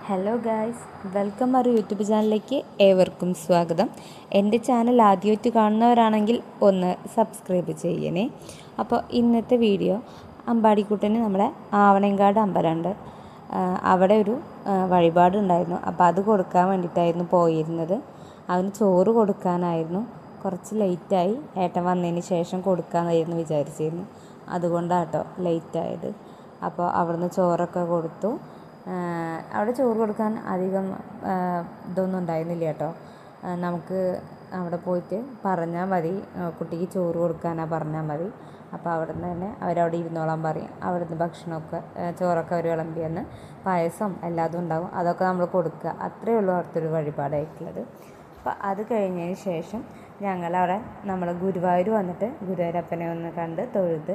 Hello guys, welcome our YouTube ചാനലിലേക്ക് ഏവർക്കും സ്വാഗതം. എൻ്റെ ചാനൽ ആദ്യമായിട്ട് കാണുന്നവരാണെങ്കിൽ ഒന്ന് സബ്സ്ക്രൈബ് ചെയ്യണേ. അപ്പോൾ ഇന്നത്തെ വീഡിയോ അമ്പാടിക്കുട്ടന് നമ്മുടെ ആവണയങ്കാട് അമ്പലമുണ്ട്, അവിടെ ഒരു വഴിപാടുണ്ടായിരുന്നു. അപ്പോൾ അത് കൊടുക്കാൻ വേണ്ടിയിട്ടായിരുന്നു പോയിരുന്നത്. അവന് ചോറ് കൊടുക്കാനായിരുന്നു. കുറച്ച് ലേറ്റായി. ഏട്ടൻ വന്നതിന് ശേഷം കൊടുക്കാമെന്നായിരുന്നു വിചാരിച്ചിരുന്നു. അതുകൊണ്ടാണ് കേട്ടോ ലേറ്റായത്. അപ്പോൾ അവിടുന്ന് ചോറൊക്കെ കൊടുത്തു. അവിടെ ചോറ് കൊടുക്കാൻ അധികം ഇതൊന്നും ഉണ്ടായിരുന്നില്ല കേട്ടോ. നമുക്ക് അവിടെ പോയിട്ട് പറഞ്ഞാൽ മതി, കുട്ടിക്ക് ചോറ് കൊടുക്കാനാണ് പറഞ്ഞാൽ മതി. അപ്പോൾ അവിടെ നിന്ന് തന്നെ അവരവിടെ ഇരുന്നോളാൻ പറയും. അവിടെ നിന്ന് ഭക്ഷണമൊക്കെ ചോറൊക്കെ അവർ വിളമ്പിയെന്ന് പായസം എല്ലാതും ഉണ്ടാകും. അതൊക്കെ നമ്മൾ കൊടുക്കുക. അത്രയേ ഉള്ളൂ അവിടുത്തെ ഒരു വഴിപാടായിട്ടുള്ളത്. അപ്പോൾ അത് കഴിഞ്ഞതിന് ശേഷം ഞങ്ങളവിടെ നമ്മൾ ഗുരുവായൂർ വന്നിട്ട് ഗുരുവായൂരപ്പനെ ഒന്ന് കണ്ട് തൊഴുത്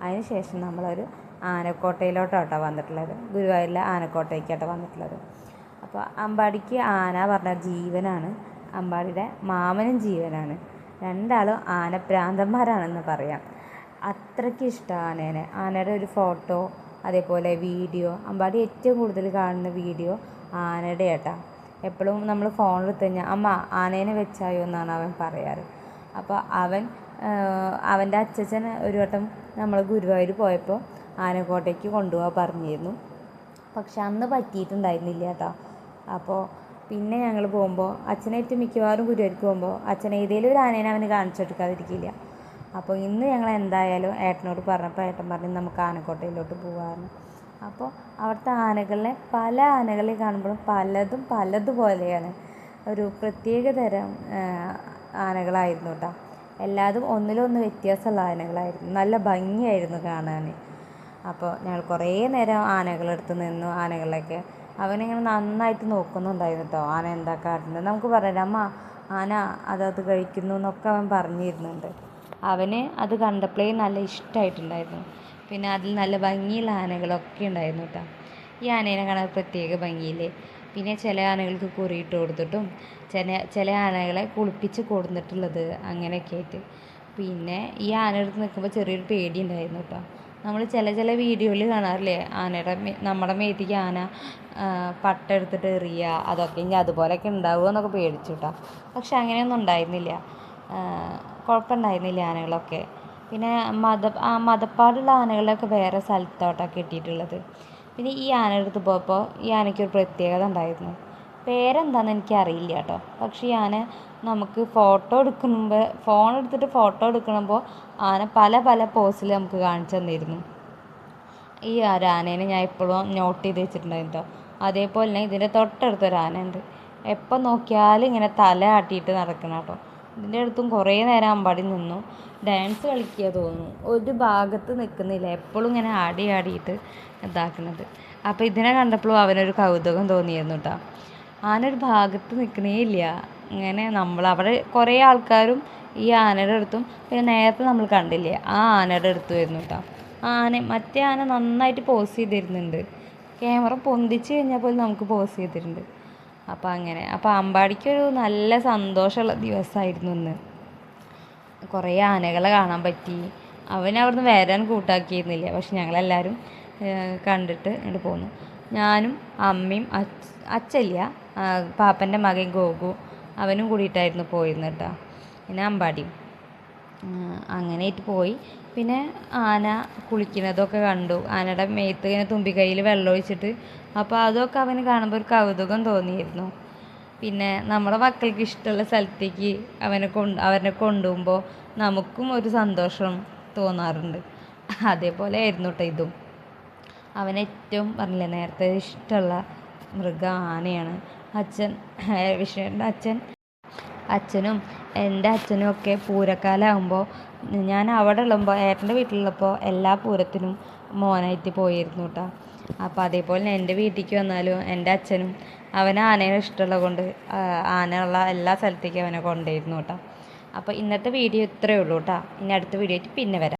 അതിന് ശേഷം നമ്മളൊരു ആനക്കോട്ടയിലോട്ടാട്ടോ വന്നിട്ടുള്ളത്. ഗുരുവായൂരിലെ ആനക്കോട്ടയ്ക്കാട്ടോ വന്നിട്ടുള്ളത്. അപ്പോൾ അമ്പാടിക്ക് ആന പറഞ്ഞാൽ ജീവനാണ്. അമ്പാടിയുടെ മാമനും ജീവനാണ്. രണ്ടാളും ആനപ്രാന്തന്മാരാണെന്ന് പറയാം. അത്രയ്ക്ക് ഇഷ്ടമാണ് ആനേനെ. ആനയുടെ ഒരു ഫോട്ടോ, അതേപോലെ വീഡിയോ, അമ്പാടി ഏറ്റവും കൂടുതൽ കാണുന്ന വീഡിയോ ആനയുടെ ഏട്ടാ. എപ്പോഴും നമ്മൾ ഫോണിലെടുത്ത് കഴിഞ്ഞാൽ അമ്മ ആനേനെ വെച്ചായോ എന്നാണ് അവൻ പറയാറ്. അപ്പോൾ അവൻ്റെ അച്ഛൻ ഒരു വട്ടം നമ്മൾ ഗുരുവായൂർ പോയപ്പോൾ ആനക്കോട്ടയ്ക്ക് കൊണ്ടുപോകാൻ പറഞ്ഞിരുന്നു. പക്ഷെ അന്ന് പറ്റിയിട്ടുണ്ടായിരുന്നില്ല കേട്ടോ. അപ്പോൾ പിന്നെ ഞങ്ങൾ പോകുമ്പോൾ അച്ഛനായിട്ട് മിക്കവാറും ഗുരുവായൂർക്ക് പോകുമ്പോൾ അച്ഛൻ ഏതെങ്കിലും ഒരു ആനേനെ അവന് കാണിച്ചെടുക്കാതിരിക്കില്ല. അപ്പോൾ ഇന്ന് ഞങ്ങൾ എന്തായാലും ഏട്ടനോട് പറഞ്ഞപ്പോൾ ഏട്ടൻ പറഞ്ഞു നമുക്ക് ആനക്കോട്ടയിലോട്ട് പോകാമെന്ന്. അപ്പോൾ അവിടുത്തെ ആനകളിലെ പല ആനകളെ കാണുമ്പോഴും പലതുപോലെയാണ്. ഒരു പ്രത്യേക തരം ആനകളായിരുന്നു കേട്ടോ. എല്ലാതും ഒന്നിലൊന്ന് വ്യത്യാസമുള്ള ആനകളായിരുന്നു. നല്ല ഭംഗിയായിരുന്നു കാണാൻ. അപ്പോൾ ഞങ്ങൾ കുറേ നേരം ആനകളെടുത്ത് നിന്നു. ആനകളൊക്കെ അവനിങ്ങനെ നന്നായിട്ട് നോക്കുന്നുണ്ടായിരുന്നു കേട്ടോ. ആന എന്താ കാട്ടുന്നത് നമുക്ക് പറയാം, അമ്മ ആന അത് കഴിക്കുന്നു എന്നൊക്കെ അവൻ പറഞ്ഞിരുന്നുണ്ട്. അവന് അത് കണ്ടപ്പോഴേ നല്ല ഇഷ്ടമായിട്ടുണ്ടായിരുന്നു. പിന്നെ അതിൽ നല്ല ഭംഗിയുള്ള ആനകളൊക്കെ ഉണ്ടായിരുന്നു കേട്ടോ. ഈ ആനേനെ കാണാൻ പ്രത്യേക ഭംഗിയില്ലേ. പിന്നെ ചില ആനകൾക്ക് കുറിയിട്ട് കൊടുത്തിട്ടും ചില ആനകളെ കുളിപ്പിച്ച് കൊടുത്തിട്ടുള്ളത് അങ്ങനെയൊക്കെ ആയിട്ട്. പിന്നെ ഈ ആന എടുത്ത് നിൽക്കുമ്പോൾ ചെറിയൊരു പേടി ഉണ്ടായിരുന്നു കേട്ടോ. നമ്മൾ ചില വീഡിയോയിൽ കാണാറില്ലേ, നമ്മുടെ മേത്തേക്ക് ആന പട്ട എടുത്തിട്ട് എറിയുക, അതൊക്കെ ഇനി അതുപോലെയൊക്കെ ഉണ്ടാവുമോ എന്നൊക്കെ പേടിച്ചു കേട്ടോ. പക്ഷെ അങ്ങനെയൊന്നും ഉണ്ടായിരുന്നില്ല. കുഴപ്പമുണ്ടായിരുന്നില്ല ആനകളൊക്കെ. പിന്നെ മതപ്പാടുള്ള ആനകളൊക്കെ വേറെ സ്ഥലത്തോട്ടാണ് കെട്ടിയിട്ടുള്ളത്. പിന്നെ ഈ ആന എടുത്ത് പോയപ്പോൾ ഈ ആനയ്ക്കൊരു പ്രത്യേകത ഉണ്ടായിരുന്നു. പേരെന്താണെന്ന് എനിക്കറിയില്ല കേട്ടോ. പക്ഷേ ഈ ആന നമുക്ക് ഫോൺ എടുത്തിട്ട് ഫോട്ടോ എടുക്കുമ്പോൾ ആന പല പോസിൽ നമുക്ക് കാണിച്ചു തന്നിരുന്നു. ഈ ഒരു ആനേനെ ഞാൻ എപ്പോഴും നോട്ട് ചെയ്ത് വെച്ചിട്ടുണ്ടായിരുന്നു കേട്ടോ. അതേപോലെ തന്നെ ഇതിൻ്റെ തൊട്ടടുത്തൊരു ആന ഉണ്ട്. എപ്പോൾ നോക്കിയാലും ഇങ്ങനെ തല ആട്ടിയിട്ട് നടക്കണം കേട്ടോ. ഇതിൻ്റെ അടുത്തും കുറേ നേരം അമ്പാടി നിന്നു. ഡാൻസ് കളിക്കുക തോന്നുന്നു. ഒരു ഭാഗത്ത് നിൽക്കുന്നില്ല, എപ്പോഴും ഇങ്ങനെ ആടിയിട്ട് ഇതാക്കുന്നത്. അപ്പോൾ ഇതിനെ കണ്ടപ്പോഴും അവനൊരു കൗതുകം തോന്നിയിരുന്നു കേട്ടോ. ആനൊരു ഭാഗത്ത് നിൽക്കണേ ഇല്ല. ഇങ്ങനെ അവിടെ കുറേ ആൾക്കാരും ഈ ആനയുടെ അടുത്തും പിന്നെ നേരത്തെ നമ്മൾ കണ്ടില്ലേ ആ ആനയുടെ അടുത്ത് വരുന്നു കേട്ടോ. മറ്റേ ആന നന്നായിട്ട് പോസ് ചെയ്തിരുന്നുണ്ട്. ക്യാമറ പൊന്തിച്ച് കഴിഞ്ഞാൽ പോലും നമുക്ക് പോസ് ചെയ്തിട്ടുണ്ട്. അപ്പോൾ അമ്പാടിക്കൊരു നല്ല സന്തോഷമുള്ള ദിവസമായിരുന്നു ഇന്ന്. കുറേ ആനകളെ കാണാൻ പറ്റി. അവനവിടുന്ന് വരാൻ കൂട്ടാക്കിയിരുന്നില്ല. പക്ഷെ ഞങ്ങളെല്ലാവരും കണ്ടിട്ട് ഇങ്ങോട്ട് പോന്നു. ഞാനും അമ്മയും അച്ഛല്ല, പാപ്പൻ്റെ മകൻ ഗോകു, അവനും കൂടിയിട്ടായിരുന്നു പോയിരുന്നത് കേട്ടോ. പിന്നെ അമ്പാടിയും അങ്ങനെയായിട്ട് പോയി. പിന്നെ ആന കുളിക്കുന്നതൊക്കെ കണ്ടു. ആനയുടെ മേത്ത് ഇങ്ങനെ തുമ്പിക്കൈയിൽ വെള്ളം ഒഴിച്ചിട്ട്, അപ്പോൾ അതൊക്കെ അവന് കാണുമ്പോൾ ഒരു കൗതുകം തോന്നിയിരുന്നു. പിന്നെ നമ്മുടെ മക്കൾക്ക് ഇഷ്ടമുള്ള സ്ഥലത്തേക്ക് അവരെ കൊണ്ടുപോകുമ്പോൾ നമുക്കും ഒരു സന്തോഷം തോന്നാറുണ്ട്. അതേപോലെ ആയിരുന്നു കേട്ടോ ഇതും. അവനേറ്റവും പറഞ്ഞില്ലേ നേരത്തെ ഇഷ്ടമുള്ള മൃഗം ആനയാണ്. വിഷ്ണുവിൻ്റെ അച്ഛനും എൻ്റെ അച്ഛനും ഒക്കെ പൂരക്കാലമാകുമ്പോൾ ഞാൻ അവിടെ ഉള്ളപ്പോൾ ഏട്ടൻ്റെ വീട്ടിലുള്ളപ്പോൾ എല്ലാ പൂരത്തിനും മോനായിട്ട് പോയിരുന്നു കേട്ടോ. അപ്പോൾ അതേപോലെ തന്നെ എൻ്റെ വീട്ടിലേക്ക് വന്നാലും എൻ്റെ അച്ഛനും ആനയെ ഇഷ്ടമുള്ളത് കൊണ്ട് ആനയുള്ള എല്ലാ സ്ഥലത്തേക്കും അവനെ കൊണ്ടുപോയിരുന്നു കേട്ടോ. അപ്പോൾ ഇന്നത്തെ വീഡിയോ ഇത്രയേ ഉള്ളൂ കേട്ടോ. ഇനി അടുത്ത വീഡിയോ ആയിട്ട് പിന്നെ വരാം.